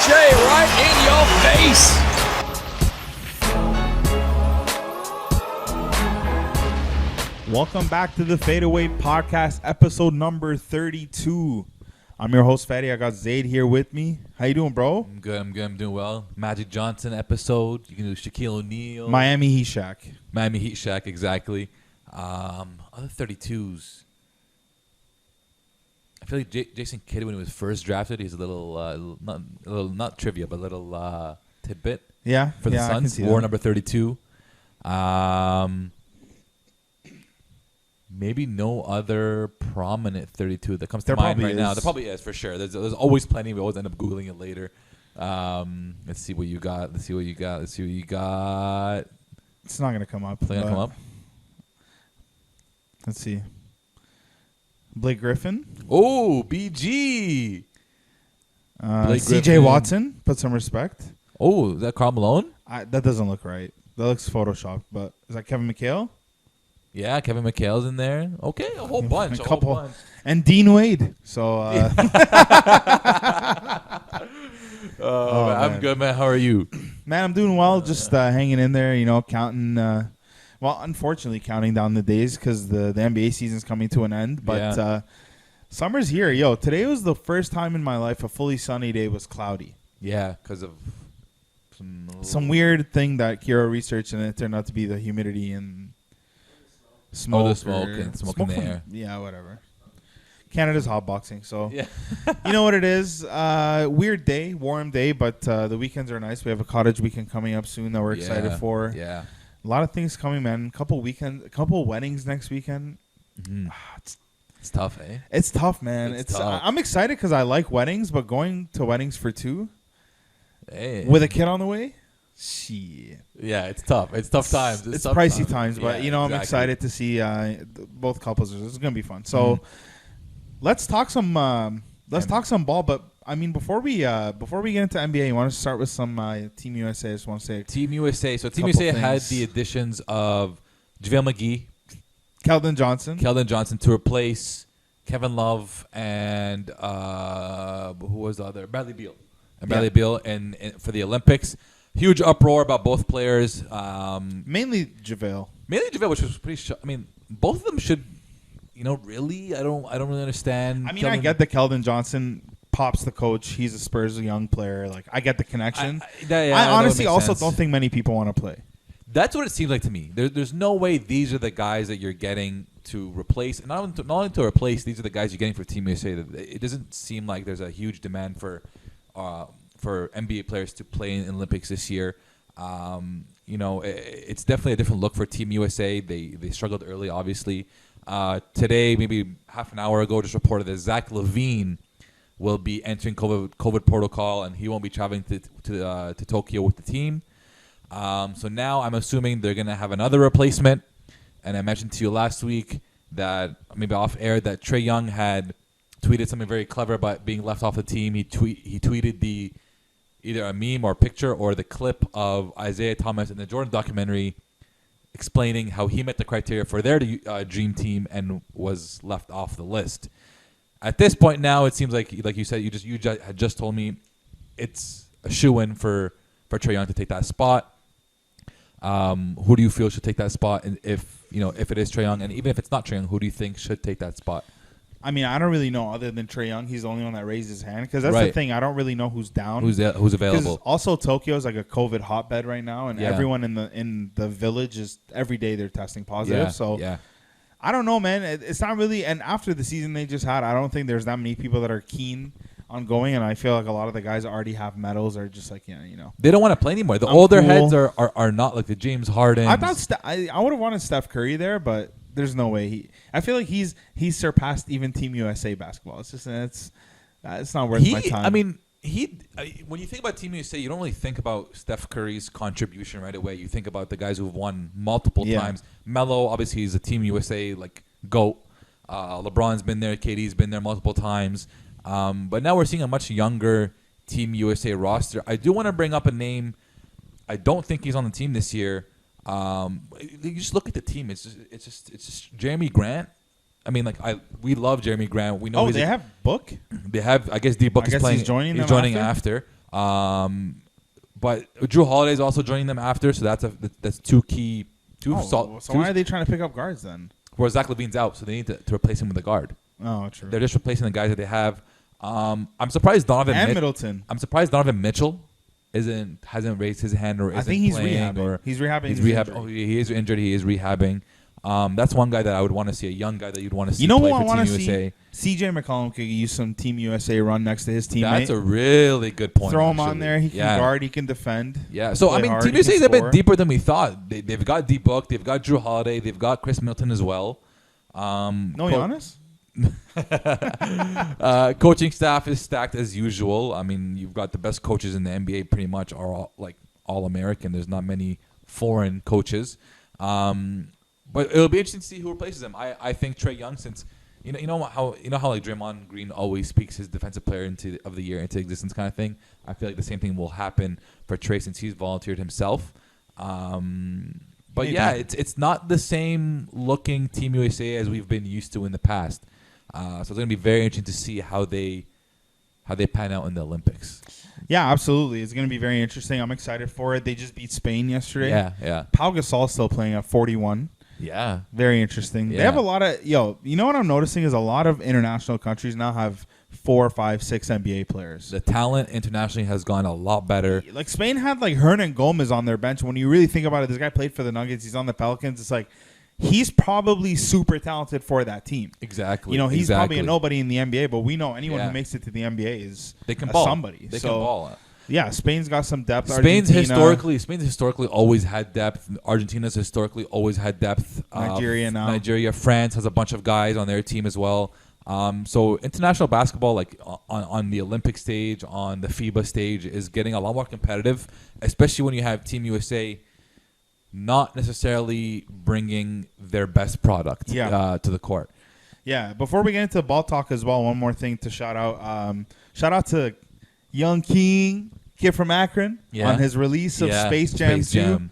Jay right in your face. Welcome back to the Faedaway Podcast, episode number 32. I'm your host, Fatty. I got Zaid here with me. How you doing, bro? I'm good. I'm doing well. Magic Johnson episode. You can do Shaquille O'Neal. Miami Heat Shack. Miami Heat Shack, exactly. Other 32s. I feel like Jason Kidd, when he was first drafted, he's a little, not trivia, but a little tidbit. Yeah. For the Suns. War number 32. Maybe no other prominent 32 that comes to mind right now. There probably is, for sure. There's always plenty. We always end up Googling it later. Let's see what you got. It's not going to come up. Let's see. Blake Griffin. Oh, BG. CJ Watson. Put some respect. Oh, is that Karl Malone? That doesn't look right. That looks photoshopped. But is that Kevin McHale? Yeah, Kevin McHale's in there. Okay, a whole bunch. And Dean Wade. So, I'm good, man. How are you? Man, I'm doing well. Just hanging in there, counting. Unfortunately, counting down the days because the NBA season's coming to an end. But summer's here. Yo, today was the first time in my life a fully sunny day was cloudy. Yeah, because of some weird thing that Kira researched, and it turned out to be the humidity and smoke. Oh, the smoke in the air. Yeah, whatever. Canada's hotboxing, so yeah. You know what it is. Weird day, warm day, but the weekends are nice. We have a cottage weekend coming up soon that we're excited for. Yeah, a lot of things coming, man. Couple weddings next weekend. Mm-hmm. It's tough, eh? It's tough, man. It's tough. I'm excited because I like weddings, but going to weddings for two, with a kid on the way. Shit. Yeah, it's tough. It's tough times. It's pricey times, but I'm excited to see both couples. This is gonna be fun. So let's talk some talk some ball. But I mean, before we get into NBA, you want to start with some Team USA? I just want to say Team USA. So Team USA had the additions of JaVale McGee, Keldon Johnson to replace Kevin Love and who was the other? Bradley Beal. Bradley Beal and for the Olympics. Huge uproar about both players. Mainly JaVale, which was pretty. I mean, both of them should. Really, I don't really understand. I mean, I get that Keldon Johnson pops the coach. He's a Spurs young player. Like, I get the connection. I honestly also don't think many people want to play. That's what it seems like to me. There's no way these are the guys that you're getting to replace, and not only to replace. These are the guys you're getting for Team USA. It doesn't seem like there's a huge demand for NBA players to play in Olympics this year. It's definitely a different look for Team USA. They struggled early, obviously. Today, maybe half an hour ago, just reported that Zach LaVine will be entering COVID protocol, and he won't be traveling to Tokyo with the team. So now I'm assuming they're going to have another replacement. And I mentioned to you last week that, maybe off air, that Trae Young had tweeted something very clever about being left off the team. He tweeted either a meme or picture or the clip of Isaiah Thomas in the Jordan documentary explaining how he met the criteria for their dream team and was left off the list. At this point now, it seems like you said, you had just told me it's a shoo-in for Trae Young to take that spot. Who do you feel should take that spot? And if it is Trae Young, and even if it's not Trae Young, who do you think should take that spot? I mean, I don't really know other than Trae Young. He's the only one that raised his hand because that's the thing. I don't really know who's down, who's available. Also, Tokyo is like a COVID hotbed right now, and everyone in the village is every day they're testing positive. I don't know, man. It's not really. And after the season they just had, I don't think there's that many people that are keen on going. And I feel like a lot of the guys that already have medals are just like, they don't want to play anymore. The older heads are not like the James Harden. I thought I would have wanted Steph Curry there, but there's no way I feel like he's surpassed even Team USA basketball. It's just it's not worth my time. I mean, when you think about Team USA, you don't really think about Steph Curry's contribution right away. You think about the guys who've won multiple times. Melo, obviously, he's a Team USA GOAT. LeBron's been there. KD's been there multiple times. But now we're seeing a much younger Team USA roster. I do want to bring up a name. I don't think he's on the team this year. You just look at the team. It's just Jeremy Grant. I mean, we love Jeremy Grant. We know. They have Book. They have. I guess D Book is playing. He's joining. After. But Drew Holiday is also joining them after, so that's two key. So why are they trying to pick up guards then? Well, Zach LaVine's out, so they need to replace him with a guard. Oh, true. They're just replacing the guys that they have. I'm surprised Middleton. I'm surprised Donovan Mitchell hasn't raised his hand or isn't I think he's playing rehabbing. or He's rehabbing. He's rehabbing. Oh, he is injured. He is rehabbing. That's one guy that I would want to see. A young guy that you'd want to see. You know play who I for want Team to USA. see? CJ McCollum could use some Team USA run next to his teammate. That's a really good point. Throw him on there. He can guard. He can defend. Yeah. So I mean, Team USA is a bit deeper than we thought. They've got D Book. They've got Drew Holiday. They've got Chris Middleton as well. No Giannis? Coaching staff is stacked as usual. I mean, you've got the best coaches in the NBA. Pretty much are all American. There's not many foreign coaches. But it'll be interesting to see who replaces him. I think Trae Young, since you know how like Draymond Green always speaks his defensive player of the year into existence kind of thing. I feel like the same thing will happen for Trae since he's volunteered himself. But yeah, it's not the same looking Team USA as we've been used to in the past. So it's going to be very interesting to see how they pan out in the Olympics. Yeah, absolutely. It's going to be very interesting. I'm excited for it. They just beat Spain yesterday. Yeah. Pau Gasol's still playing at 41. Yeah. Very interesting. Yeah. They have a lot of you know what I'm noticing is a lot of international countries now have 4, 5, 6 NBA players. The talent internationally has gone a lot better. Like Spain had like Hernan Gomez on their bench. When you really think about it, this guy played for the Nuggets. He's on the Pelicans. It's like he's probably super talented for that team. Exactly. You know, he's probably a nobody in the NBA, but we know anyone who makes it to the NBA is they can ball. Somebody. They can ball. Yeah, Spain's got some depth. Spain's historically always had depth. Argentina's historically always had depth. Nigeria, France has a bunch of guys on their team as well. So international basketball, like on the Olympic stage, on the FIBA stage, is getting a lot more competitive, especially when you have Team USA not necessarily bringing their best product to the court. Yeah. Before we get into ball talk as well, one more thing to shout out. Shout out to Young King, kid from Akron, on his release of Space Jam 2.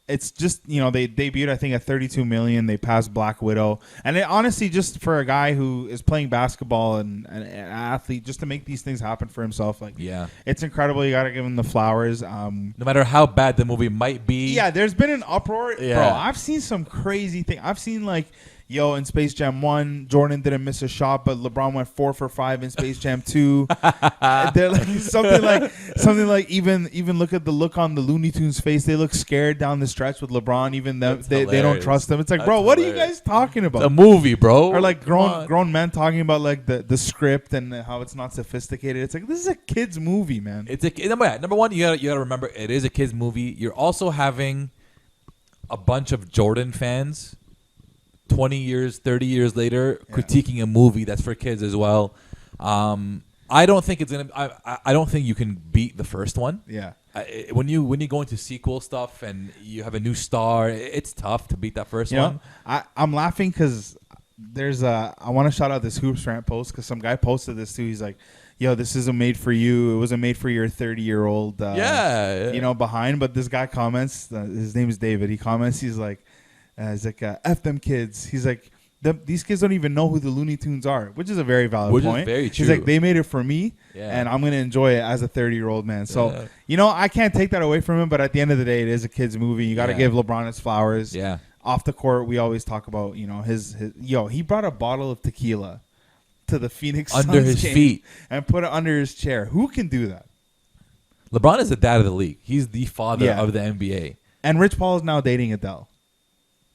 It's just, they debuted, I think, at $32 million. They passed Black Widow. And it, honestly, just for a guy who is playing basketball and an athlete, just to make these things happen for himself, it's incredible. You got to give him the flowers. No matter how bad the movie might be. Yeah, there's been an uproar. Yeah. Bro, I've seen some crazy things. I've seen, in Space Jam 1, Jordan didn't miss a shot, but LeBron went 4 for 5 in Space Jam 2. They're something like even look at the look on the Looney Tunes face. They look scared down the stretch with LeBron. Even they don't trust him. It's like, bro, what are you guys talking about? It's a movie, bro. Or grown men talking about the script and how it's not sophisticated. It's like, this is a kid's movie, man. Number one, you gotta remember it is a kid's movie. You're also having a bunch of Jordan fans 20 years, 30 years later, critiquing a movie that's for kids as well. I don't think it's gonna. I don't think you can beat the first one. Yeah. When you go into sequel stuff and you have a new star, it's tough to beat that first one. I'm laughing because I want to shout out this Hoops Rant post because some guy posted this too. He's like, "Yo, this isn't made for you. It wasn't made for your 30-year-old." Behind. But this guy comments. His name is David. He comments. He's like, F them kids. He's like, these kids don't even know who the Looney Tunes are, which is a very valid point. Is very true. He's like, they made it for me, and I'm going to enjoy it as a 30-year-old man. So, I can't take that away from him, but at the end of the day, it is a kid's movie. You got to give LeBron his flowers. Yeah. Off the court, we always talk about, he brought a bottle of tequila to the Phoenix Suns under his feet and put it under his chair. Who can do that? LeBron is the dad of the league. He's the father of the NBA. And Rich Paul is now dating Adele.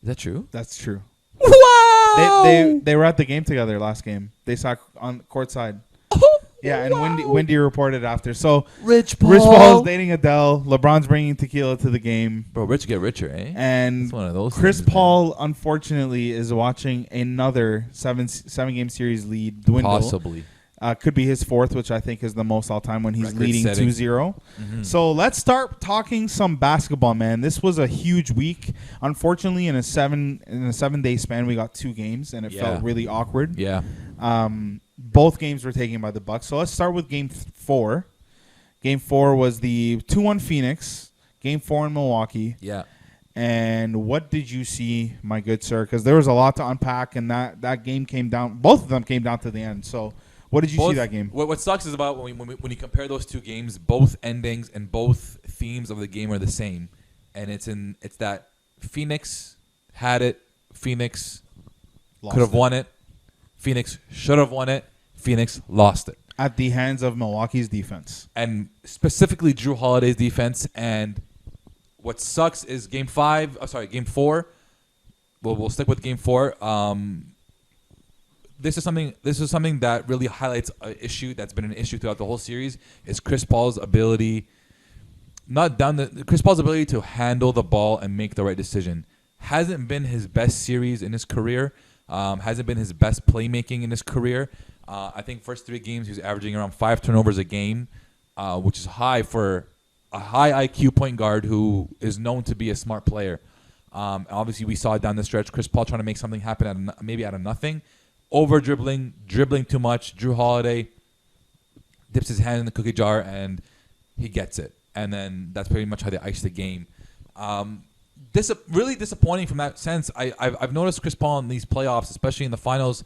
Is that true? That's true. Wow! They were at the game together last game. They sat on courtside. Yeah, and Wendy reported after. So Rich Paul is dating Adele. LeBron's bringing tequila to the game. Bro, rich get richer, eh? And it's one of those Chris things, Paul, unfortunately, is watching another seven-game series lead dwindle. Possibly. Could be his fourth, which I think is the most all-time when he's leading 2-0. Mm-hmm. So let's start talking some basketball, man. This was a huge week. Unfortunately, in a 7-day span, we got 2 games, and it felt really awkward. Yeah. Both games were taken by the Bucks. So let's start with Game 4. Game 4 was the 2-1 Phoenix. Game 4 in Milwaukee. Yeah. And what did you see, my good sir? Because there was a lot to unpack, and that game came down. Both of them came down to the end. So What did you see that game? What sucks is about when you compare those two games, both endings and both themes of the game are the same, and it's that Phoenix had it, Phoenix could have won it, Phoenix should have won it, Phoenix lost it at the hands of Milwaukee's defense, and specifically Drew Holiday's defense. And what sucks is Game 4. We'll stick with Game 4. This is something that really highlights an issue that's been an issue throughout the whole series. Is Chris Paul's ability, Chris Paul's ability to handle the ball and make the right decision. Hasn't been his best series in his career. Hasn't been his best playmaking in his career. I think first 3 games he was averaging around 5 turnovers a game, which is high for a high IQ point guard who is known to be a smart player. Obviously, we saw it down the stretch. Chris Paul trying to make something happen maybe out of nothing. Over dribbling too much. Drew Holiday dips his hand in the cookie jar and he gets it. And then that's pretty much how they ice the game. Really disappointing from that sense. I've noticed Chris Paul in these playoffs, especially in the finals,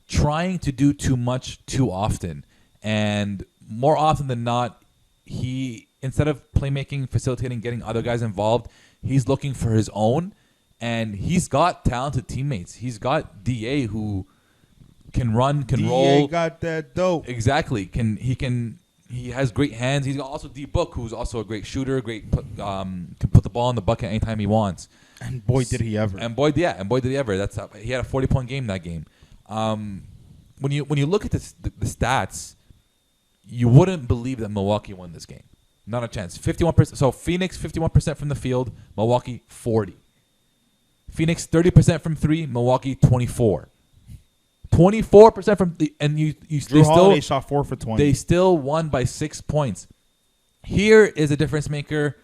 trying to do too much too often. And more often than not, he, instead of playmaking, facilitating, getting other guys involved, he's looking for his own. And he's got talented teammates. He's got DA who can run, can roll. DA got that dope. Exactly. He has great hands. He's got also D Book, who's also a great shooter, can put the ball in the bucket anytime he wants. And boy, did he ever. And boy, did he ever. He had a 40-point game that game. When you look at the stats, you wouldn't believe that Milwaukee won this game. Not a chance. 51%. So Phoenix 51% from the field, Milwaukee 40. Phoenix 30% from 3, Milwaukee 24. 24% from the Drew Holiday shot 4 for 20. They still won by 6 points. Here is a difference maker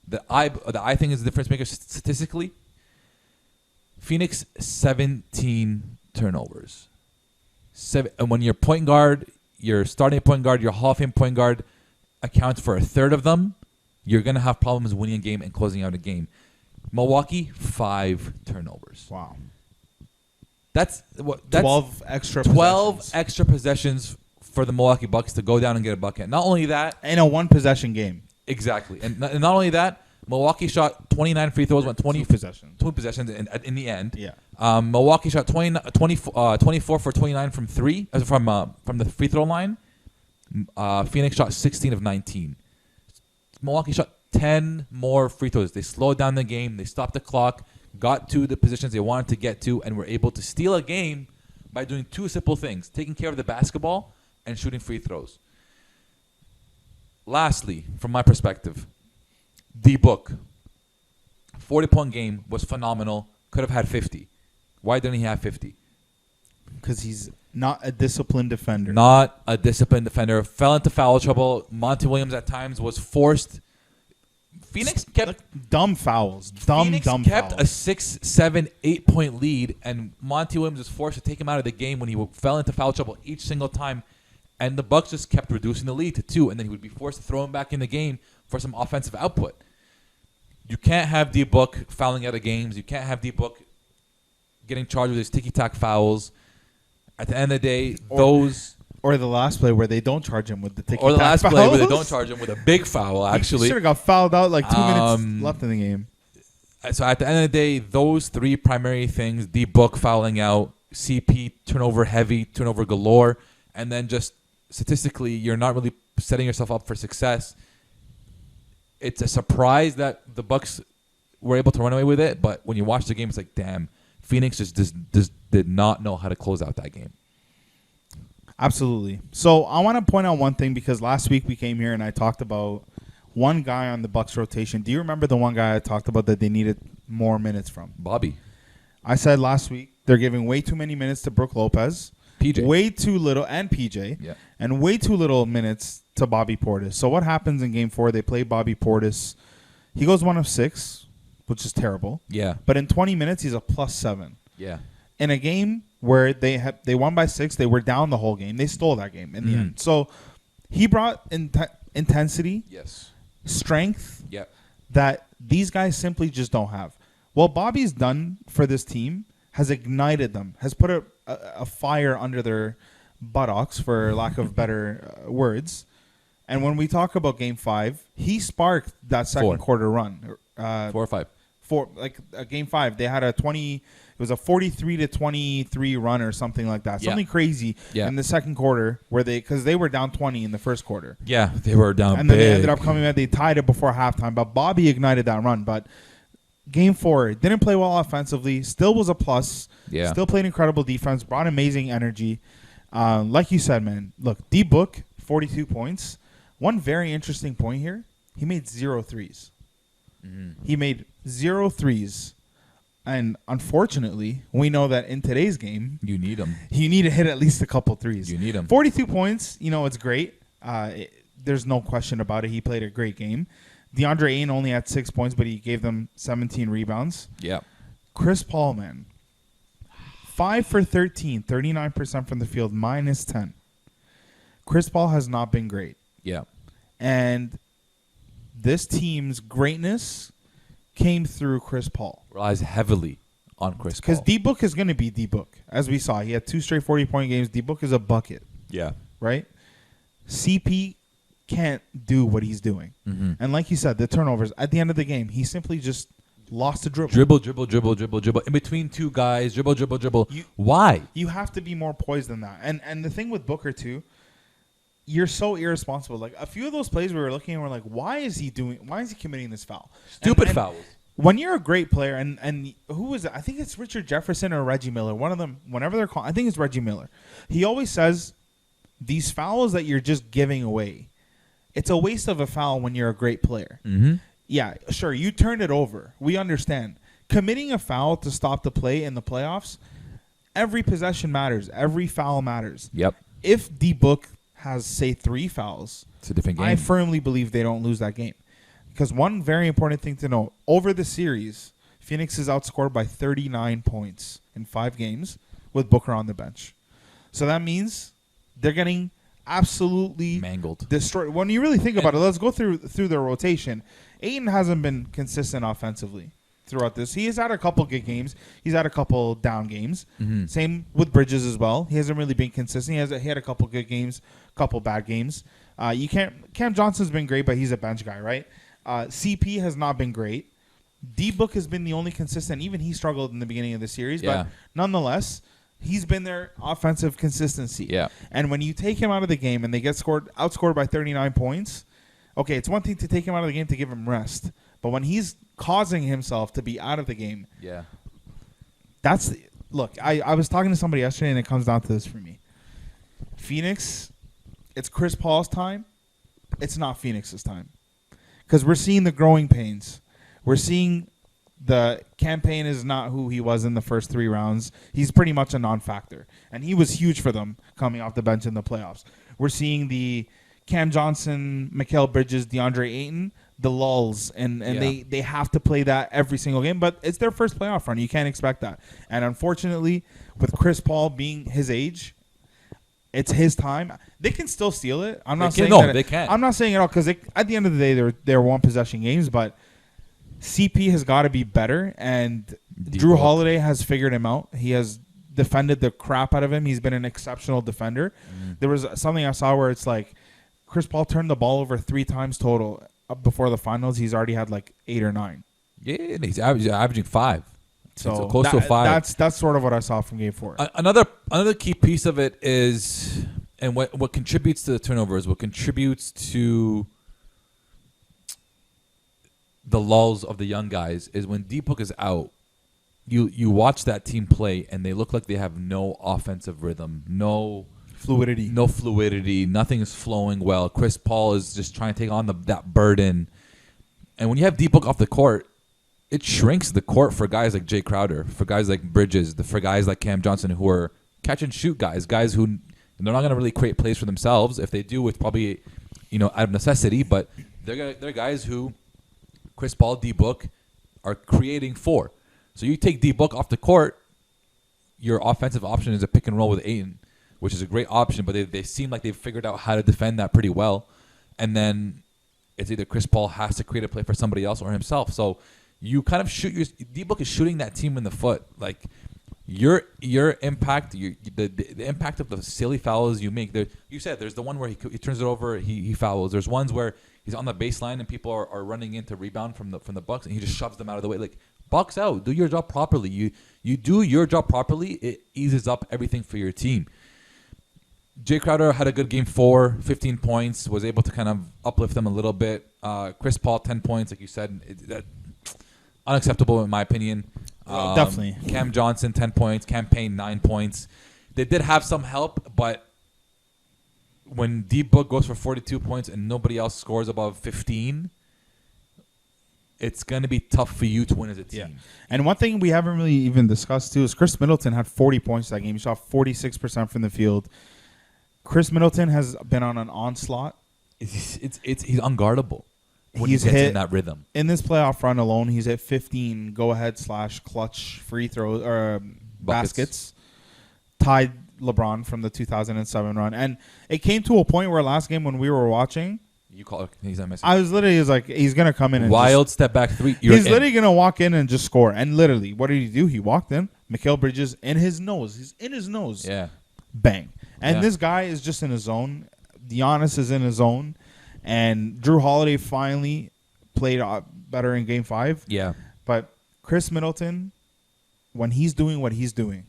that I think is a difference maker statistically. Phoenix 17 turnovers. And when your point guard, your starting point guard, your Hall of Fame point guard accounts for a third of them, you're gonna have problems winning a game and closing out a game. Milwaukee 5 turnovers. Wow. That's 12 extra 12 possessions. extra possessions for the Milwaukee Bucks to go down and get a bucket. Not only that, in a 1-possession game. Exactly. And not only that, Milwaukee shot 29 free throws, went 20 possessions. 2 possessions in the end. Yeah. Milwaukee shot 24 for 29 from 3 from the free throw line. Phoenix shot 16 of 19. Milwaukee shot 10 more free throws. They slowed down the game. They stopped the clock, got to the positions they wanted to get to, and were able to steal a game by doing 2 simple things: taking care of the basketball and shooting free throws. Lastly, from my perspective, D Book, 40-point game, was phenomenal. Could have had 50. Why didn't he have 50? Because he's not a disciplined defender. Not a disciplined defender. Fell into foul trouble. Monty Williams at times was forced. Phoenix kept dumb fouls. Phoenix Dumb kept fouls. a 6, 7, 8-point lead, and Monty Williams was forced to take him out of the game when he fell into foul trouble each single time. And the Bucks just kept reducing the lead to 2, and then he would be forced to throw him back in the game for some offensive output. You can't have D Book fouling out of games. You can't have D Book getting charged with his ticky-tack fouls. At the end of the day, Or the last play where they don't charge him with the ticky-tack Or the last fouls. play where they don't charge him with a big foul, actually. He should have got fouled out like 2 minutes left in the game. So at the end of the day, those 3 primary things, D Book fouling out, CP turnover heavy, turnover galore, and then just statistically, you're not really setting yourself up for success. It's a surprise that the Bucks were able to run away with it, but when you watch the game, it's like, damn, Phoenix just did not know how to close out that game. Absolutely. So I want to point out one thing, because last week we came here and I talked about one guy on the Bucks rotation. Do you remember the one guy I talked about that they needed more minutes from? Bobby. I said last week they're giving way too many minutes to Brook Lopez. PJ. Way too little, and PJ. Yeah. And way too little minutes to Bobby Portis. So what happens in Game 4? They play Bobby Portis. He goes 1 of 6, which is terrible. Yeah. But in 20 minutes, he's a +7. Yeah. In a game where they won by 6, they were down the whole game. They stole that game in the end. So he brought intensity, Yes. strength, Yep. that these guys simply just don't have. What Bobby's done for this team has ignited them, has put a fire under their buttocks, for lack of better words. And when we talk about Game 5, he sparked that second quarter run. 4 or 5. Game 5, they had a 20. It was a 43-23 run or something like that. Something crazy in the second quarter because they were down 20 in the first quarter. Yeah, they were down and big. Then they ended up coming back. They tied it before halftime, but Bobby ignited that run. But Game 4, didn't play well offensively. Still was a plus. Yeah. Still played incredible defense. Brought amazing energy. Like you said, man, look, D-Book, 42 points. One very interesting point here, he made 0 threes. Mm-hmm. He made 0 threes. And unfortunately, we know that in today's game, you need him. You need to hit at least a couple threes. You need him. 42 points, it's great. There's no question about it. He played a great game. DeAndre Ayton only had 6 points, but he gave them 17 rebounds. Yeah. Chris Paul, man, 5 for 13, 39% from the field, minus 10. Chris Paul has not been great. Yeah. And this team's greatness came through Chris Paul. Relies heavily on Chris Paul. Because D-Book is going to be D-Book. As we saw, he had 2 straight 40-point games. D-Book is a bucket. Yeah. Right? CP can't do what he's doing. Mm-hmm. And like you said, the turnovers, at the end of the game, he simply just lost a dribble. Dribble. In between two guys, dribble. Why? You have to be more poised than that. And the thing with Booker, too, you're so irresponsible. Like, a few of those plays we were looking and we're like, why is he committing this foul? Stupid fouls. When you're a great player, and who was it? I think it's Richard Jefferson or Reggie Miller. One of them, whenever they're calling, I think it's Reggie Miller. He always says, these fouls that you're just giving away, it's a waste of a foul when you're a great player. Mm-hmm. Yeah, sure, you turned it over. We understand. Committing a foul to stop the play in the playoffs, every possession matters. Every foul matters. Yep. If D-Book has, say, 3 fouls, it's a different game. I firmly believe they don't lose that game. Because one very important thing to know, over the series, Phoenix is outscored by 39 points in 5 games with Booker on the bench. So that means they're getting absolutely mangled, destroyed. When you really think about it, let's go through their rotation. Ayton hasn't been consistent offensively throughout this. He has had a couple good games. He's had a couple down games. Mm-hmm. Same with Bridges as well. He hasn't really been consistent. He had a couple good games, couple bad games. Cam Johnson's been great, but he's a bench guy, right? CP has not been great. D-Book has been the only consistent. Even he struggled in the beginning of the series, but nonetheless, he's been their offensive consistency. Yeah. And when you take him out of the game and they get outscored by 39 points, okay, it's one thing to take him out of the game to give him rest, but when he's causing himself to be out of the game, look. I was talking to somebody yesterday, and it comes down to this for me. Phoenix, it's Chris Paul's time. It's not Phoenix's time. Because we're seeing the growing pains. We're seeing the campaign is not who he was in the first 3 rounds. He's pretty much a non-factor. And he was huge for them coming off the bench in the playoffs. We're seeing the Cam Johnson, Mikal Bridges, DeAndre Ayton, the lulls. And they have to play that every single game. But it's their first playoff run. You can't expect that. And unfortunately, with Chris Paul being his age, it's his time. They can still steal it. I'm not saying they can't. I'm not saying it all because at the end of the day, they're one possession games. But CP has got to be better, and Drew Holiday has figured him out. He has defended the crap out of him. He's been an exceptional defender. Mm. There was something I saw where it's like Chris Paul turned the ball over 3 times total before the finals. He's already had like 8 or 9. Yeah, and he's averaging 5. So close to 5. That's sort of what I saw from Game 4. Another key piece of it is, and what contributes to the turnovers, what contributes to the lulls of the young guys is when D-Book is out, you watch that team play and they look like they have no offensive rhythm, no fluidity, nothing is flowing well. Chris Paul is just trying to take on that burden, and when you have D-Book off the court, it shrinks the court for guys like Jay Crowder, for guys like Bridges, for guys like Cam Johnson, who are catch and shoot guys who they're not going to really create plays for themselves. If they do, it's probably out of necessity, but they're guys who Chris Paul, D-Book are creating for. So you take D-Book off the court, your offensive option is a pick and roll with Ayton, which is a great option, but they seem like they've figured out how to defend that pretty well. And then it's either Chris Paul has to create a play for somebody else or himself. So you kind of D-Book is shooting that team in the foot. Like, Your impact, the impact of the silly fouls you make. You said there's the one where he turns it over, he fouls. There's ones where he's on the baseline and people are running in to rebound from the Bucks, and he just shoves them out of the way. Like, box out, do your job properly. You do your job properly, it eases up everything for your team. Jay Crowder had a good game 4, 15 points, was able to kind of uplift them a little bit. Chris Paul, 10 points, like you said, unacceptable in my opinion. Definitely. Cam Johnson, 10 points. Cam Payne, 9 points. They did have some help, but when D-Book goes for 42 points and nobody else scores above 15, it's going to be tough for you to win as a team. Yeah. And one thing we haven't really even discussed, too, is Chris Middleton had 40 points that game. He shot 46% from the field. Chris Middleton has been on an onslaught. He's unguardable when He's he gets hit in that rhythm. In this playoff run alone, he's hit 15 go-ahead/clutch free throws or baskets, tied LeBron from the 2007 run. And it came to a point where last game when we were watching, he's not missing. I was literally like, he's going to come in and wild step back 3. He's literally going to walk in and just score. And literally, what did he do? He walked in. Mikal Bridges in his nose. He's in his nose. Yeah. Bang. And this guy is just in his zone. Giannis is in his zone. And Drew Holiday finally played better in Game 5. Yeah. But Chris Middleton, when he's doing what he's doing,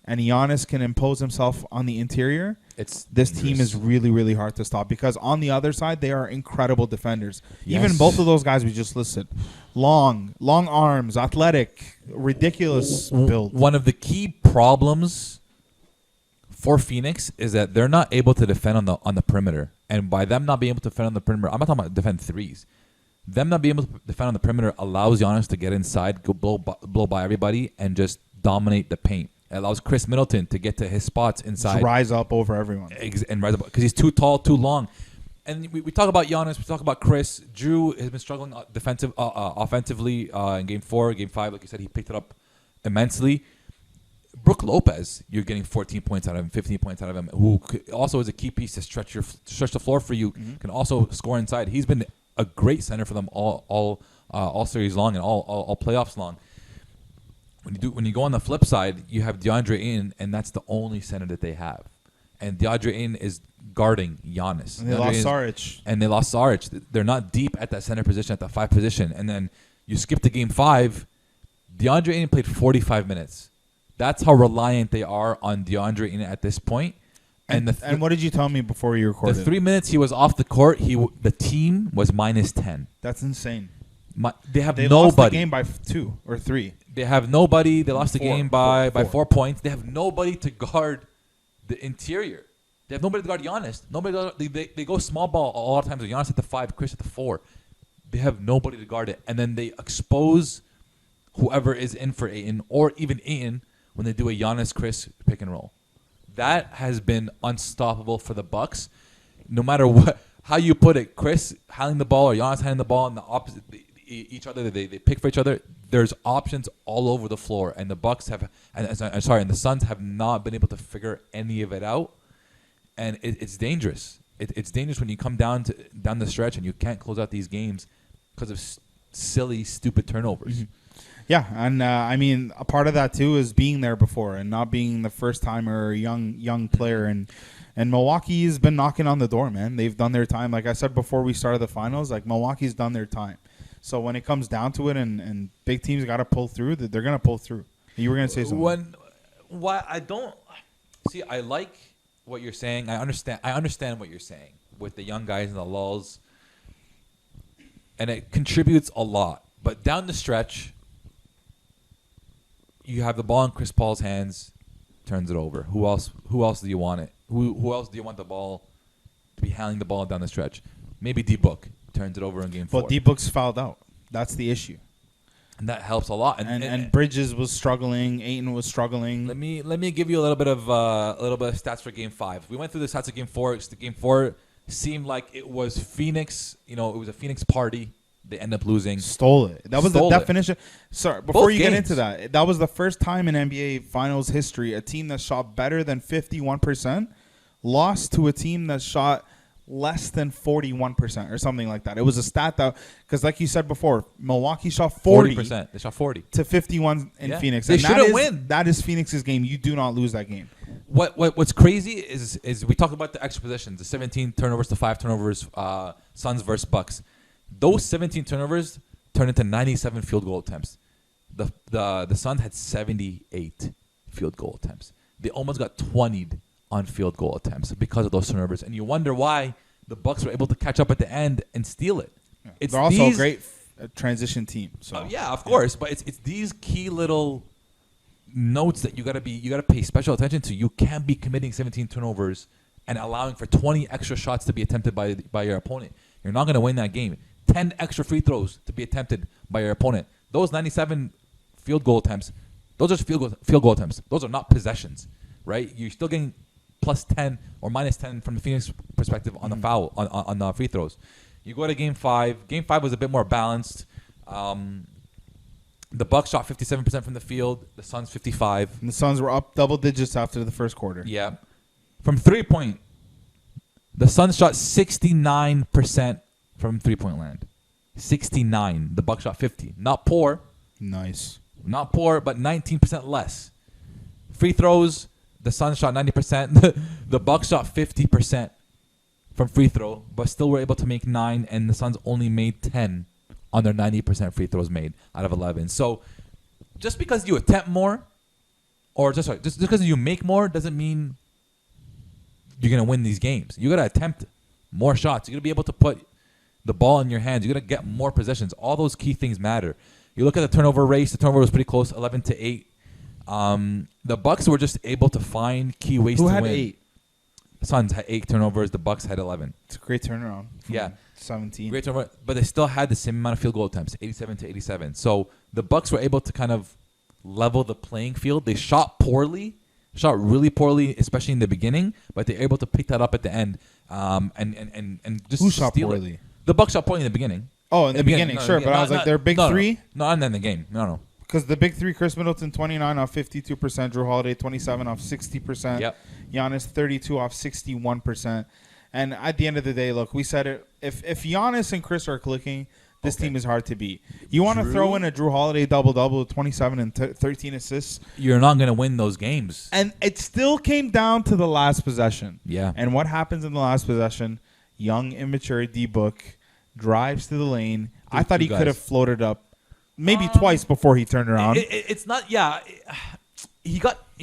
and Giannis can impose himself on the interior, this team is really, really hard to stop. Because on the other side, they are incredible defenders. Yes. Even both of those guys we just listed. Long arms, athletic, ridiculous build. One of the key problems for Phoenix is that they're not able to defend on the perimeter. And by them not being able to defend on the perimeter, I'm not talking about defend threes. Them not being able to defend on the perimeter allows Giannis to get inside, go blow by everybody, and just dominate the paint. It allows Chris Middleton to get to his spots inside. Just rise up over everyone. And rise up, because he's too tall, too long. And we talk about Giannis, we talk about Chris. Drew has been struggling offensively in Game 4, Game 5. Like you said, he picked it up immensely. Brook Lopez, you're getting 14 points out of him, 15 points out of him, who also is a key piece to stretch the floor for you, can also score inside. He's been a great center for them all series long and all playoffs long. When you go on the flip side, you have DeAndre Ayton, and that's the only center that they have. And DeAndre Ayton is guarding Giannis. And they lost Saric. And they lost Saric. They're not deep at that center position, at the 5 position. And then you skip to Game 5, DeAndre Ayton played 45 minutes. That's how reliant they are on DeAndre Ayton at this point. And what did you tell me before you recorded? The 3 minutes he was off the court, the team was minus 10. That's insane. They nobody. Lost the game by 2 or 3. They have nobody. They lost the game by 4 points. They have nobody to guard the interior. They have nobody to guard Giannis. They go small ball a lot of times with Giannis at the 5, Chris at the 4. They have nobody to guard it. And then they expose whoever is in for Ayton, or even Ayton, when they do a Giannis-Chris pick and roll. That has been unstoppable for the Bucks. No matter how you put it, Chris handling the ball or Giannis handling the ball, and the opposite, each other, they pick for each other. There's options all over the floor, and the Bucks and the Suns have not been able to figure any of it out, and it's dangerous. It's dangerous when you come down the stretch and you can't close out these games because of silly, stupid turnovers. Mm-hmm. Yeah, and I mean, a part of that too is being there before and not being the first timer or young player. And Milwaukee's been knocking on the door, man. They've done their time. Like I said before we started the finals, like Milwaukee's done their time. So when it comes down to it, and big teams got to pull through, they're gonna pull through. You were gonna say something. I like what you're saying. I understand what you're saying with the young guys and the lulls, and it contributes a lot. But down the stretch, you have the ball in Chris Paul's hands, turns it over. Who else do you want it? Who else do you want the ball to be handling the ball down the stretch? Maybe D-Book turns it over in Game 4. But D-Book's fouled out. That's the issue. And that helps a lot. And Bridges was struggling. Ayton was struggling. Let me give you a little bit of stats for Game 5. We went through the stats of Game 4. Game 4 seemed like it was Phoenix. It was a Phoenix party. They end up losing. Stole it. That was the definition. Sorry, before you get into that was the first time in NBA Finals history a team that shot better than 51% lost to a team that shot less than 41% or something like that. It was a stat that, because like you said before, Milwaukee shot 40%. They shot 40 to 51 in Phoenix. They shouldn't win. That is Phoenix's game. You do not lose that game. What's crazy is we talk about the extra possessions, the 17 turnovers to 5 turnovers, Suns versus Bucks. Those 17 turnovers turned into 97 field goal attempts. The Suns had 78 field goal attempts. They almost got 20'd on field goal attempts because of those turnovers, and you wonder why the Bucks were able to catch up at the end and steal it. Yeah. They're also a great transition team. So yeah, of course, but it's these key little notes that you gotta pay special attention to. You can't be committing 17 turnovers and allowing for 20 extra shots to be attempted by your opponent. You're not gonna win that game. 10 extra free throws to be attempted by your opponent. Those 97 field goal attempts, those are field goal attempts. Those are not possessions, right? You're still getting plus 10 or minus 10 from the Phoenix perspective on the foul on the free throws. You go to Game 5. Game 5 was a bit more balanced. The Bucks shot 57% from the field. The Suns 55%. And the Suns were up double digits after the first quarter. Yeah. From 3-point, the Suns shot 69% from 3-point land. 69. The Bucks shot 50. Not poor. Nice. Not poor, but 19% less. Free throws, the Suns shot 90%. The Bucks shot 50% from free throw, but still were able to make 9, and the Suns only made 10 on their 90% free throws made out of 11. So just because you attempt more, or just because you make more, doesn't mean you're going to win these games. You got to attempt more shots. You got to be able to put the ball in your hands. You got to get more possessions. All those key things matter. You look at the turnover race. The turnover was pretty close, 11-8. The Bucks were just able to find key ways to win. Who had 8? The Suns had 8 turnovers. The Bucks had 11. It's a great turnaround. Yeah. 17. Great turnover, but they still had the same amount of field goal attempts, 87-87. So the Bucks were able to kind of level the playing field. They shot really poorly, especially in the beginning, but they're able to pick that up at the end and just Who shot steal poorly? It. The Bucks shot poorly in the beginning. Oh, in the beginning, sure. But I was like, their big three? No, not in the game. No. Because the big three, Chris Middleton, 29 off 52%. Drew Holiday, 27 off 60%. Yep. Giannis, 32 off 61%. And at the end of the day, look, we said it. If Giannis and Chris are clicking, this team is hard to beat. You want to throw in a Drew Holiday double-double with 27 and 13 assists. You're not going to win those games. And it still came down to the last possession. Yeah. And what happens in the last possession? Young, immature D-Book drives to the lane. I thought he could have floated up maybe twice before he turned around. It's not, yeah. He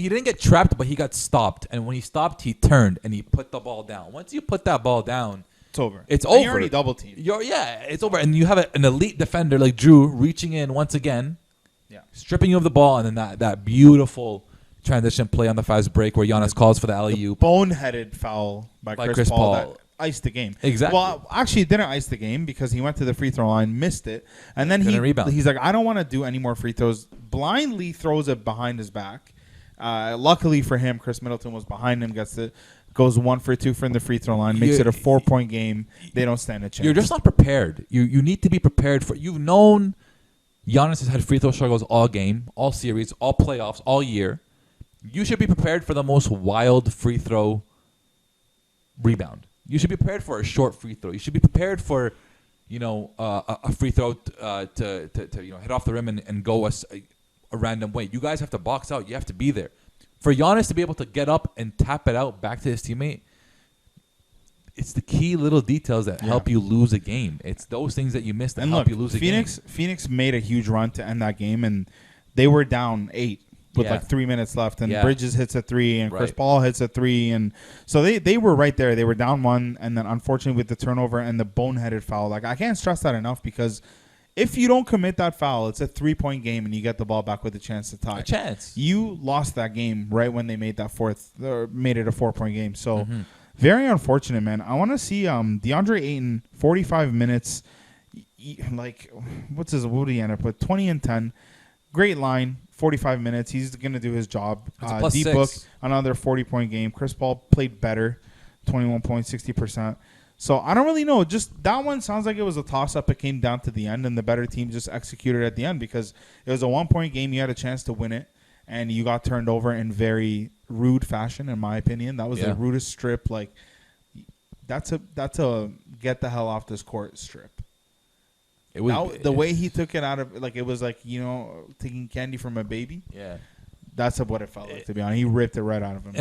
didn't get trapped, but he got stopped. And when he stopped, he turned and he put the ball down. Once you put that ball down, it's over. It's over. You're already double teamed. It's over. And you have an elite defender like Drew reaching in once again, stripping you of the ball, and then that beautiful transition play on the fast break where Giannis calls for the alley-oop. Boneheaded foul by Chris Paul. That iced the game. Exactly. Well, actually, it didn't ice the game because he went to the free throw line, missed it, and then he's like, I don't want to do any more free throws. Blindly throws it behind his back. Luckily for him, Chris Middleton was behind him, goes 1 for 2 from the free throw line, makes it a 4-point game. They don't stand a chance. You're just not prepared. You need to be prepared for. You've known Giannis has had free throw struggles all game, all series, all playoffs, all year. You should be prepared for the most wild free throw rebound. You should be prepared for a short free throw. You should be prepared for, a free throw to hit off the rim and go a random way. You guys have to box out. You have to be there. For Giannis to be able to get up and tap it out back to his teammate, it's the key little details that help you lose a game. It's those things that you miss that help you lose a game. Phoenix made a huge run to end that game, and they were down 8 with like 3 minutes left, and Bridges hits a 3, and Chris Paul hits a 3, and so they were right there. They were down 1, and then unfortunately with the turnover and the boneheaded foul, like I can't stress that enough because if you don't commit that foul, it's a 3-point game, and you get the ball back with a chance to tie. You lost that game right when they made that made it a 4-point game. So very unfortunate, man. I want to see DeAndre Ayton 45 minutes. Like what did he end up with? 20 and 10. Great line. 45 minutes. He's going to do his job. D-Book, another 40-point game. Chris Paul played better, 21 points, 60%. So I don't really know. Just that one sounds like it was a toss-up. It came down to the end, and the better team just executed at the end because it was a 1-point game. You had a chance to win it, and you got turned over in very rude fashion, in my opinion. That was the rudest strip. Like, that's a get the hell off this court strip. It was the way he took it out of, like, it was like, taking candy from a baby. Yeah. That's what it felt like, to be honest. He ripped it right out of him.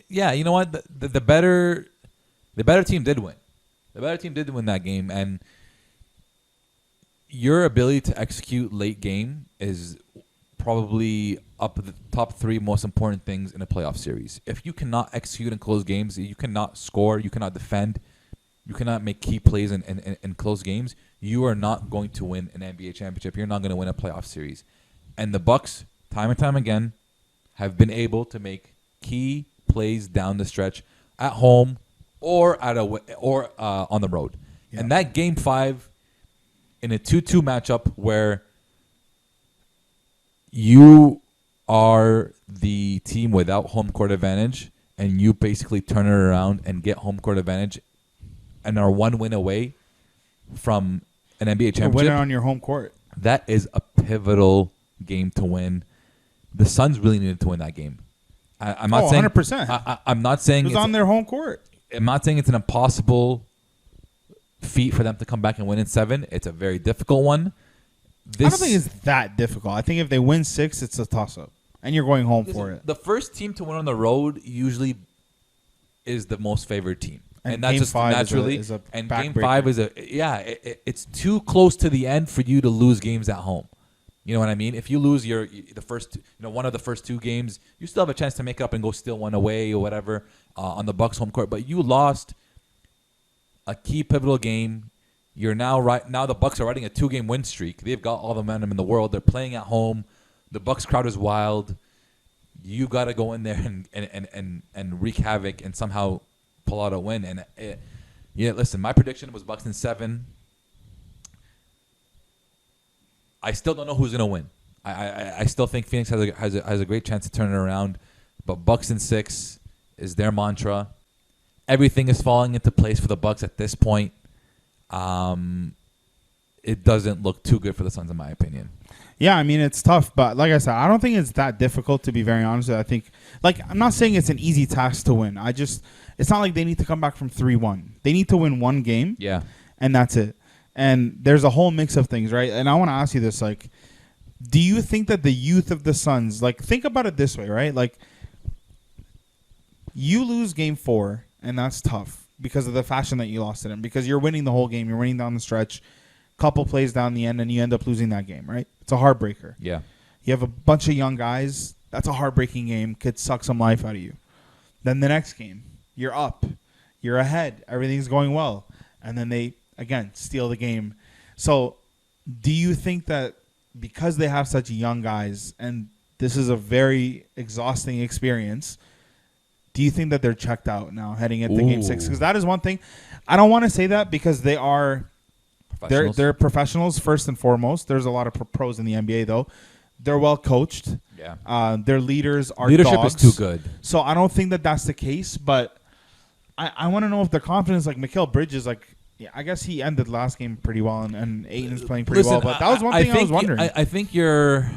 Yeah, you know what? The better team did win. The better team did win that game, and your ability to execute late game is probably up the top 3 most important things in a playoff series. If you cannot execute in close games, you cannot score, you cannot defend, you cannot make key plays in close games, you are not going to win an NBA championship. You're not going to win a playoff series. And the Bucks, time and time again, have been able to make key plays down the stretch at home or on the road. Yeah. And that Game 5 in a 2-2 matchup where you are the team without home court advantage and you basically turn it around and get home court advantage and are 1 win away from an NBA championship. Winning on your home court. That is a pivotal game to win. The Suns really needed to win that game. I'm not saying 100%. I'm not saying it was on their home court. I'm not saying it's an impossible feat for them to come back and win in 7. It's a very difficult one. I don't think it's that difficult. I think if they win 6, it's a toss-up, and you're going home for it. The first team to win on the road usually is the most favored team. And that's Game just 5 naturally. is a and backbreaker. Game 5 is it's too close to the end for you to lose games at home. You know what I mean? If you lose one of the first 2 games, you still have a chance to make up and go steal one away or whatever on the Bucks home court. But you lost a key pivotal game. You're now the Bucks are riding a 2-game win streak. They've got all the momentum in the world. They're playing at home. The Bucks crowd is wild. You got to go in there and wreak havoc and somehow pull out a win. And listen, my prediction was Bucks in 7. I still don't know who's gonna win. I still think Phoenix has a great chance to turn it around, but Bucks in 6 is their mantra. Everything is falling into place for the Bucks at this point. It doesn't look too good for the Suns, in my opinion. Yeah, I mean, it's tough, but like I said, I don't think it's that difficult, to be very honest. I think, I'm not saying it's an easy task to win. It's not like they need to come back from 3-1. They need to win 1 game. Yeah. And that's it. And there's a whole mix of things, right? And I want to ask you this, do you think that the youth of the Suns, think about it this way, right? You lose Game 4, and that's tough because of the fashion that you lost it in, because you're winning the whole game. You're winning down the stretch, couple plays down the end, and you end up losing that game, right? It's a heartbreaker. Yeah. You have a bunch of young guys. That's a heartbreaking game. Could suck some life out of you. Then the next game, you're up. You're ahead. Everything's going well. And then they, again, steal the game. So do you think that because they have such young guys and this is a very exhausting experience, do you think that they're checked out now heading into Game 6? Because that is one thing. I don't want to say that because they are they're professionals first and foremost. There's a lot of pros in the NBA, though. They're well coached. Yeah. Their leaders are Leadership dogs. is too good. So I don't think that that's the case, but I want to know if their confidence, Mikal Bridges, I guess he ended last game pretty well, and Ayton's playing pretty well. But that was one thing I was wondering. I think you're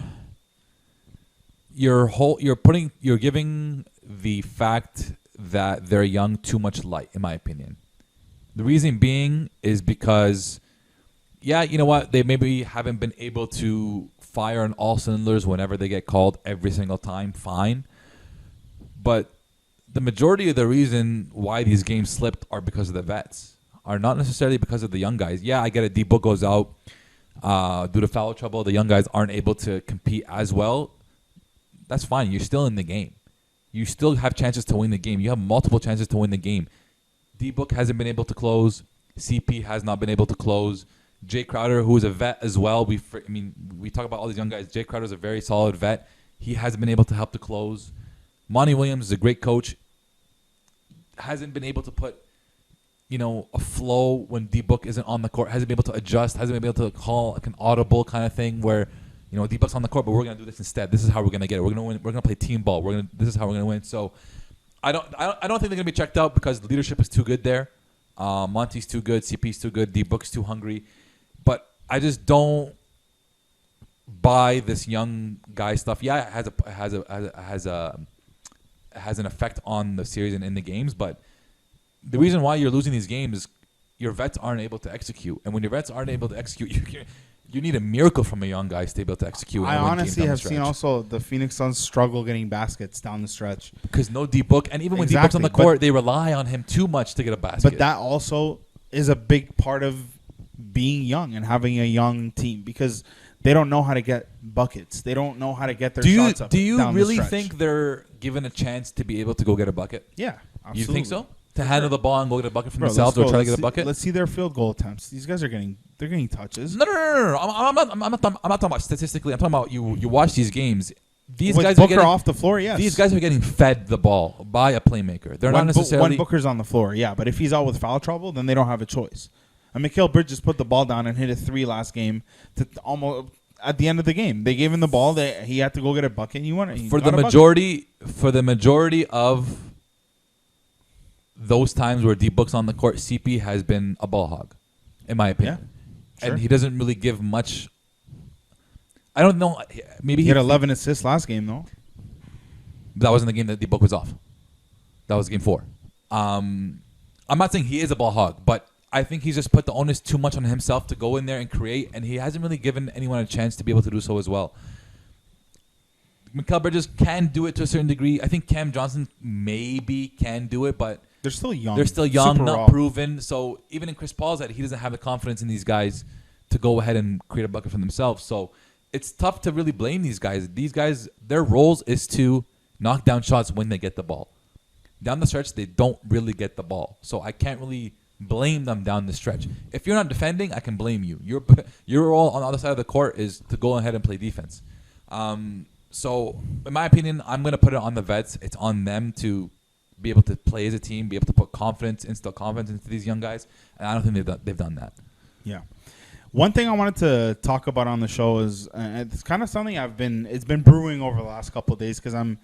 giving the fact that they're young too much light, in my opinion. The reason being is because, you know what? They maybe haven't been able to fire on all cylinders whenever they get called every single time. Fine. But the majority of the reason why these games slipped are because of the vets, are not necessarily because of the young guys. Yeah, I get it. D-Book goes out due to foul trouble. The young guys aren't able to compete as well. That's fine. You're still in the game. You still have chances to win the game. You have multiple chances to win the game. D-Book hasn't been able to close. CP has not been able to close. Jay Crowder, who is a vet as well. We talk about all these young guys. Jay Crowder is a very solid vet. He hasn't been able to help to close. Monty Williams is a great coach. Hasn't been able to put, a flow when D-Book isn't on the court. Hasn't been able to adjust. Hasn't been able to call an audible kind of thing where, D-Book's on the court, but we're gonna do this instead. This is how we're gonna get it. We're gonna win. We're gonna play team ball. This is how we're gonna win. So, I don't think they're gonna be checked out because the leadership is too good there. Monty's too good. CP's too good. D-Book's too hungry. But I just don't buy this young guy stuff. Yeah, it has an effect on the series and in the games, but the reason why you're losing these games is your vets aren't able to execute. And when your vets aren't able to execute, you need a miracle from a young guy to be able to execute. I honestly have seen also the Phoenix Suns struggle getting baskets down the stretch. Because no D-Book. And even when D-Book's on the court, they rely on him too much to get a basket. But that also is a big part of being young and having a young team because they don't know how to get buckets. They don't know how to get their shots up. Do you really think they're given a chance to be able to go get a bucket? Yeah, absolutely. You think so? To handle the ball and go get a bucket for themselves or try to get a bucket? Let's see their field goal attempts. These guys are getting touches. No. I'm not talking about statistically. I'm talking about you watch these games. These guys Booker are getting off the floor. Yes, these guys are getting fed the ball by a playmaker. They're not necessarily when Booker's on the floor. Yeah, but if he's out with foul trouble, then they don't have a choice. And Mikal Bridges put the ball down and hit a 3 last game to almost at the end of the game. They gave him the ball. He had to go get a bucket. For the majority of those times where D-Book's on the court, CP has been a ball hog, in my opinion. Yeah, sure. And he doesn't really give much. I don't know. Maybe he had 11 assists last game, though. That wasn't the game that D-Book was off. That was game 4. I'm not saying he is a ball hog, but I think he's just put the onus too much on himself to go in there and create, and he hasn't really given anyone a chance to be able to do so as well. Mikal Bridges can do it to a certain degree. I think Cam Johnson maybe can do it, but they're still young. Super not raw. Proven. So even in Chris Paul's head, he doesn't have the confidence in these guys to go ahead and create a bucket for themselves. So it's tough to really blame these guys. These guys, their roles is to knock down shots when they get the ball. Down the stretch, they don't really get the ball. So I can't really blame them down the stretch. If you're not defending, I can blame you. Your role on the other side of the court is to go ahead and play defense. So in my opinion, I'm going to put it on the vets. It's on them to be able to play as a team, be able to put instill confidence into these young guys. And I don't think they've done that. Yeah. One thing I wanted to talk about on the show is it's kind of something it's been brewing over the last couple of days because I'm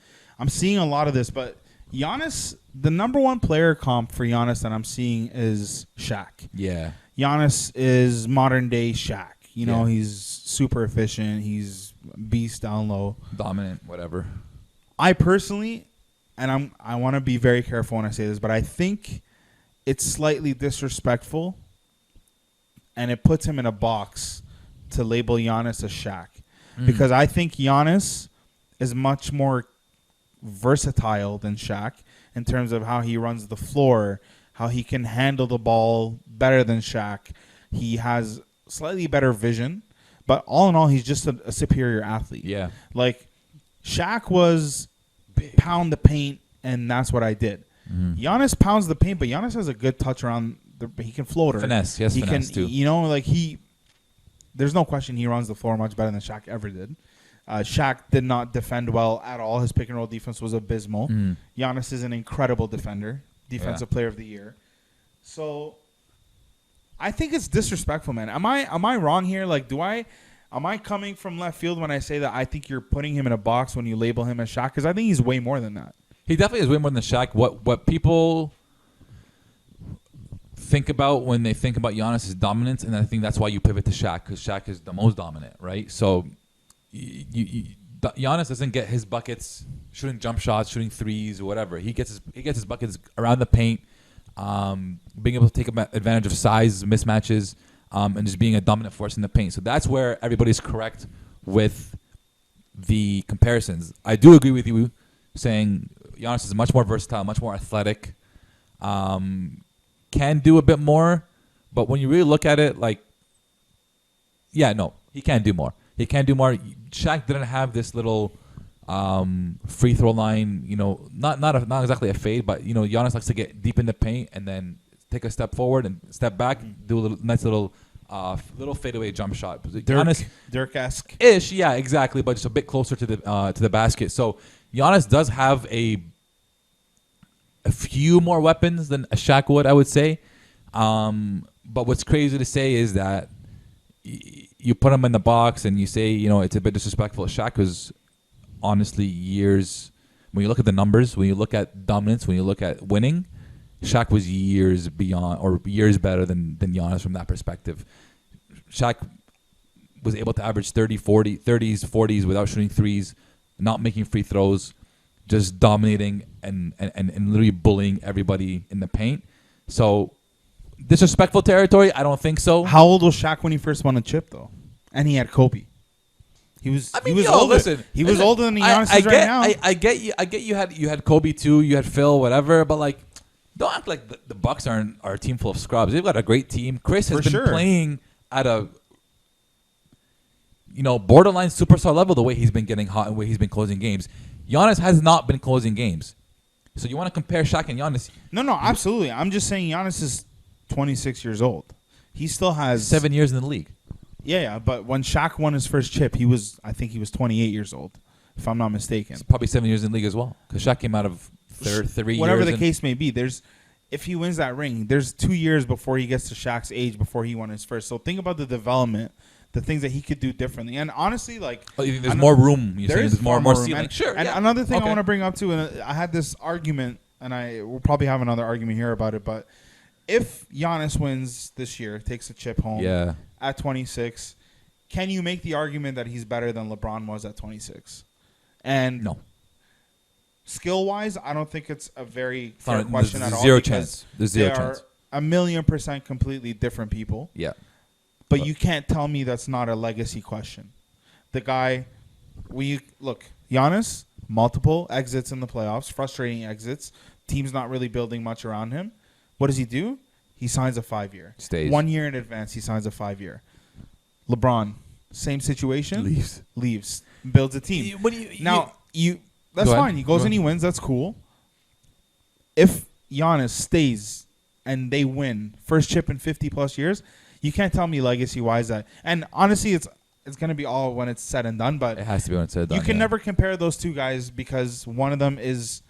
seeing a lot of this. But Giannis, the number one player comp for Giannis that I'm seeing is Shaq. Yeah. Giannis is modern day Shaq. You know, he's super efficient. He's beast down low. Dominant, whatever. I personally, and I want to be very careful when I say this, but I think it's slightly disrespectful and it puts him in a box to label Giannis a Shaq. Because I think Giannis is much more versatile than Shaq in terms of how he runs the floor, how he can handle the ball better than Shaq. He has slightly better vision, but all in all, he's just a superior athlete. Yeah. Like, Shaq was pound the paint, and that's what I did. Giannis pounds the paint, but Giannis has a good touch around. He can float her. Finesse, yes, finesse too. You know, like there's no question he runs the floor much better than Shaq ever did. Shaq did not defend well at all. His pick and roll defense was abysmal. Giannis is an incredible defender, defensive player of the year. So I think it's disrespectful, man. Am I wrong here? Like, am I coming from left field when I say that I think you're putting him in a box when you label him as Shaq? Because I think he's way more than that. He definitely is way more than Shaq. What people think about when they think about Giannis is dominance, and I think that's why you pivot to Shaq, because Shaq is the most dominant, right? So Giannis doesn't get his buckets shooting jump shots, shooting threes, or whatever. He gets his buckets around the paint, being able to take advantage of size mismatches, and just being a dominant force in the paint. So that's where everybody's correct with the comparisons. I do agree with you saying Giannis is much more versatile, much more athletic, can do a bit more, but when you really look at it, like, he can do more. He can do more. Shaq didn't have this little free throw line, not exactly a fade, but Giannis likes to get deep in the paint and then take a step forward and step back, do a nice little fadeaway jump shot. Dirk-esque ish, yeah, exactly, but just a bit closer to the basket. So Giannis does have a few more weapons than a Shaq would, I would say. But what's crazy to say is that you put him in the box and you say, it's a bit disrespectful. Shaq was honestly years, when you look at the numbers, when you look at dominance, when you look at winning, Shaq was years beyond or years better than Giannis from that perspective. Shaq was able to average 30, 40, 30s, 40s without shooting threes, not making free throws, just dominating and literally bullying everybody in the paint. So disrespectful territory? I don't think so. How old was Shaq when he first won a chip, though? And he had Kobe. He was. He was older. He was older than Giannis is right now. I get you. I get you had Kobe too. You had Phil, whatever. But like, don't act like the Bucks are a team full of scrubs. They've got a great team. Chris has been playing at a borderline superstar level. The way he's been getting hot and the way he's been closing games. Giannis has not been closing games. So you want to compare Shaq and Giannis? No, absolutely. I'm just saying Giannis is 26 years old. He still has 7 years in the league. Yeah, but when Shaq won his first chip, I think he was 28 years old, if I'm not mistaken. It's probably 7 years in the league as well, because Shaq came out of 3 years. Whatever the case may be, if he wins that ring, there's 2 years before he gets to Shaq's age before he won his first. So think about the development, the things that he could do differently. And honestly, like... Oh, you think there's more room? You're saying there's more ceiling? Sure, and another thing I want to bring up, too, and I had this argument, and we'll probably have another argument here about it, but if Giannis wins this year, takes a chip home at 26... Can you make the argument that he's better than LeBron was at 26? And no. Skill-wise, I don't think it's a very fair question at all. There's zero chance. They are 1,000,000% completely different people. Yeah. But you can't tell me that's not a legacy question. The guy, Giannis, multiple exits in the playoffs, frustrating exits. Team's not really building much around him. What does he do? He signs a 5-year. Stays. 1 year in advance, he signs a 5-year. LeBron, same situation. Leaves. Builds a team. That's fine. He goes and he wins. That's cool. If Giannis stays and they win, first chip in 50-plus years, you can't tell me legacy-wise that. And honestly, it's going to be all when it's said and done. But it has to be when it's said and done. You can never compare those two guys because one of them is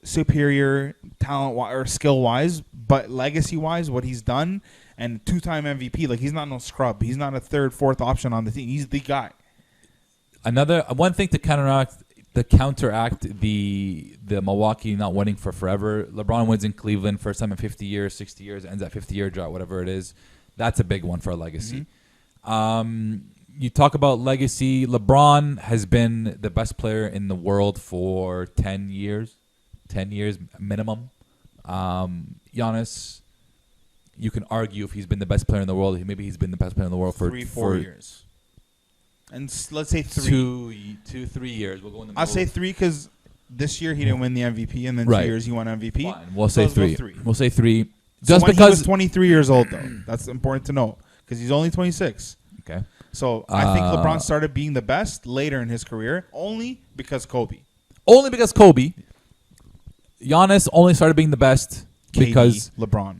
superior talent or skill-wise, but legacy-wise, what he's done. And 2-time MVP, like he's not no scrub. He's not a third, fourth option on the team. He's the guy. One thing to counteract the Milwaukee not winning for forever. LeBron wins in Cleveland, first time in 50 years, 60 years, ends at 50-year drought, whatever it is. That's a big one for a legacy. Mm-hmm. You talk about legacy. LeBron has been the best player in the world for 10 years minimum. Giannis. You can argue if he's been the best player in the world. Maybe he's been the best player in the world for 3-4 years. And let's say 3. 3 years. We'll go in the middle. I'll say 3 because this year he didn't win the MVP, and then 2 years he won MVP. Fine. We'll say 3. We'll say 3. Just because he was 23 years old, though. That's important to know because he's only 26. Okay. So I think LeBron started being the best later in his career only because Kobe. Giannis only started being the best because LeBron.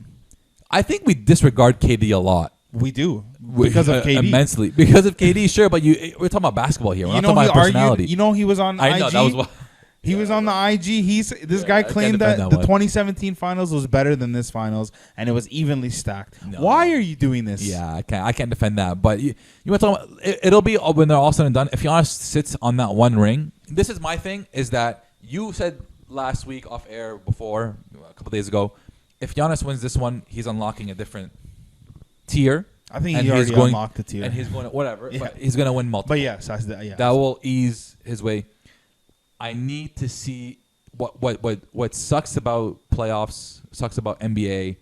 I think we disregard KD a lot. We do because of KD immensely. Because of KD, sure, but we're talking about basketball here. We're not talking about personality. He was on IG. I know that was what. He was on the IG. This guy claimed that the 2017 finals was better than this finals, and it was evenly stacked. No. Why are you doing this? Yeah, I can't defend that. But you want to talk about it'll be when they're all said and done. If Giannis sits on that one ring, this is my thing. Is that you said last week off air before a couple days ago? If Giannis wins this one, he's unlocking a different tier. I think he already unlocked the tier. And he's going to, whatever, but he's going to win multiple. But yes, that will ease his way. I need to see what sucks about playoffs, sucks about NBA,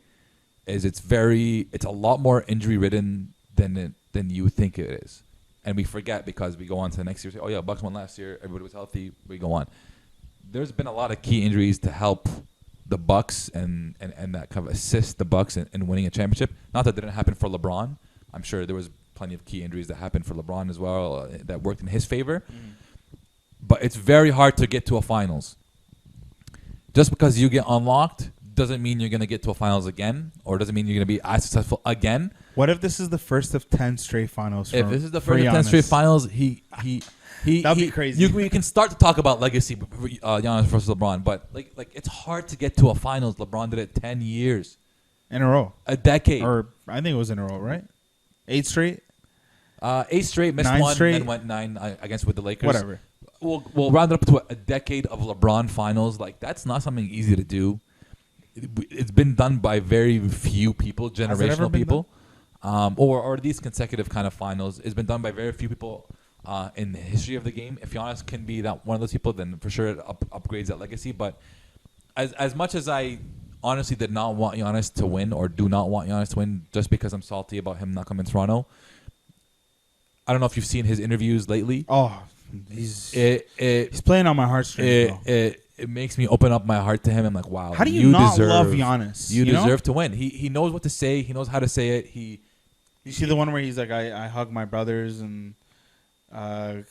is it's a lot more injury-ridden than you think it is. And we forget because we go on to the next year. Say, oh, yeah, Bucks won last year. Everybody was healthy. We go on. There's been a lot of key injuries to help the Bucks and that kind of assist the Bucks in winning a championship. Not that didn't happen for LeBron. I'm sure there was plenty of key injuries that happened for LeBron as well that worked in his favor. Mm. But it's very hard to get to a finals. Just because you get unlocked doesn't mean you're going to get to a finals again, or doesn't mean you're going to be as successful again. What if this is the first of 10 straight finals? If this is the first of 10 straight finals, that'd be crazy. You can start to talk about legacy, Giannis versus LeBron, but like it's hard to get to a finals. LeBron did it 10 years in a row, a decade, or I think it was in a row, right? 8 straight. 8 straight, missed 9 one, straight. then went 9 against with the Lakers. Whatever. We'll round it up to a decade of LeBron finals. Like that's not something easy to do. It's been done by very few people, generational people, or these consecutive kind of finals. It's been done by very few people. In the history of the game, if Giannis can be that one of those people, then for sure it upgrades that legacy. But as much as I honestly did not want Giannis to win or do not want Giannis to win just because I'm salty about him not coming to Toronto. I don't know if you've seen his interviews lately. Oh, he's playing on my heartstrings. It makes me open up my heart to him. I'm like, wow. How do you not love Giannis? You deserve to win. He knows what to say. He knows how to say it. You see the one where he's like, I hug my brothers, and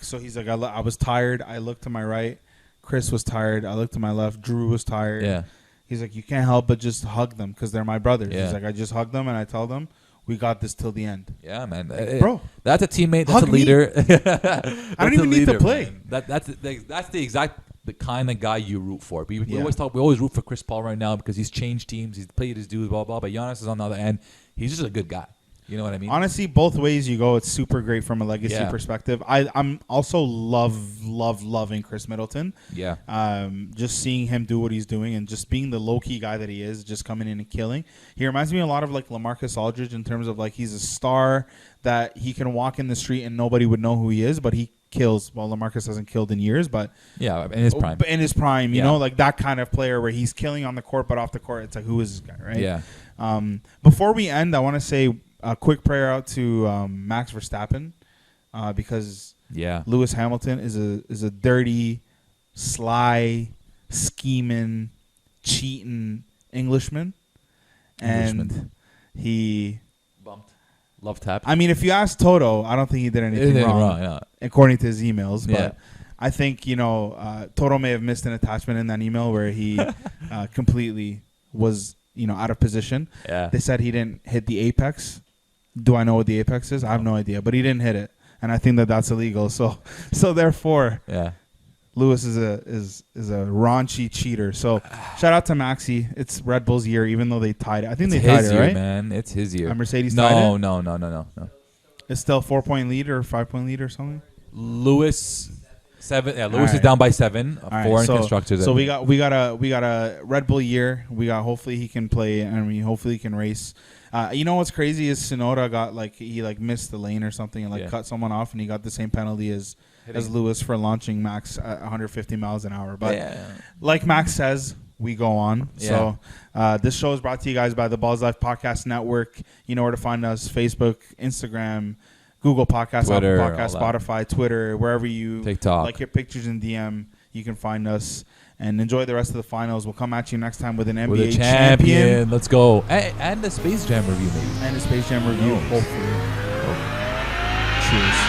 so he's like, I was tired. I looked to my right. Chris was tired. I looked to my left. Drew was tired. Yeah. He's like, you can't help but just hug them because they're my brothers. Yeah. He's like, I just hug them and I tell them we got this till the end. Yeah, man. Bro, that's a teammate. That's a leader. I don't even need to play. That's the exact the kind of guy you root for. We always root for Chris Paul right now because he's changed teams. He's played his dudes, blah blah. But Giannis is on the other end. He's just a good guy. You know what I mean? Honestly, both ways you go, it's super great from a legacy perspective. I'm also loving Chris Middleton. Yeah. Just seeing him do what he's doing and just being the low-key guy that he is, just coming in and killing. He reminds me a lot of like LaMarcus Aldridge in terms of like he's a star that he can walk in the street and nobody would know who he is, but he kills. Well, LaMarcus hasn't killed in years, but yeah, in his prime. In his prime, you know, like that kind of player where he's killing on the court, but off the court, it's like, who is this guy, right? Yeah. Before we end, I want to say a quick prayer out to Max Verstappen because Lewis Hamilton is a dirty, sly, scheming, cheating Englishman, and he bumped love tap. I mean, if you ask Toto, I don't think he did anything wrong, according to his emails. But I think Toto may have missed an attachment in that email where he completely was out of position. Yeah. They said he didn't hit the apex. Do I know what the apex is? I have no idea, but he didn't hit it, and I think that's illegal. So therefore, Lewis is a raunchy cheater. So shout out to Maxi. It's Red Bull's year, even though they tied it. I think they tied it, right? Man, it's his year. Mercedes tied it. No. It's still 4-point lead or 5-point lead or something. Lewis 7. Yeah, Lewis is down by 7. Four in constructors. So we got a Red Bull year. We got hopefully he can play. I mean, hopefully he can race. You know what's crazy is Tsunoda got he missed the lane or something and cut someone off, and he got the same penalty as Lewis for launching Max at 150 miles an hour. But like Max says, we go on. Yeah. So this show is brought to you guys by the Balls Life Podcast Network. You know where to find us: Facebook, Instagram, Google Podcasts, Twitter, Apple Podcasts, Spotify, Twitter, wherever you TikTok. like your pictures in DM, you can find us. And enjoy the rest of the finals. We'll come at you next time with an NBA champion. Let's go. And a Space Jam review, maybe. And a Space Jam review, hopefully. Cheers.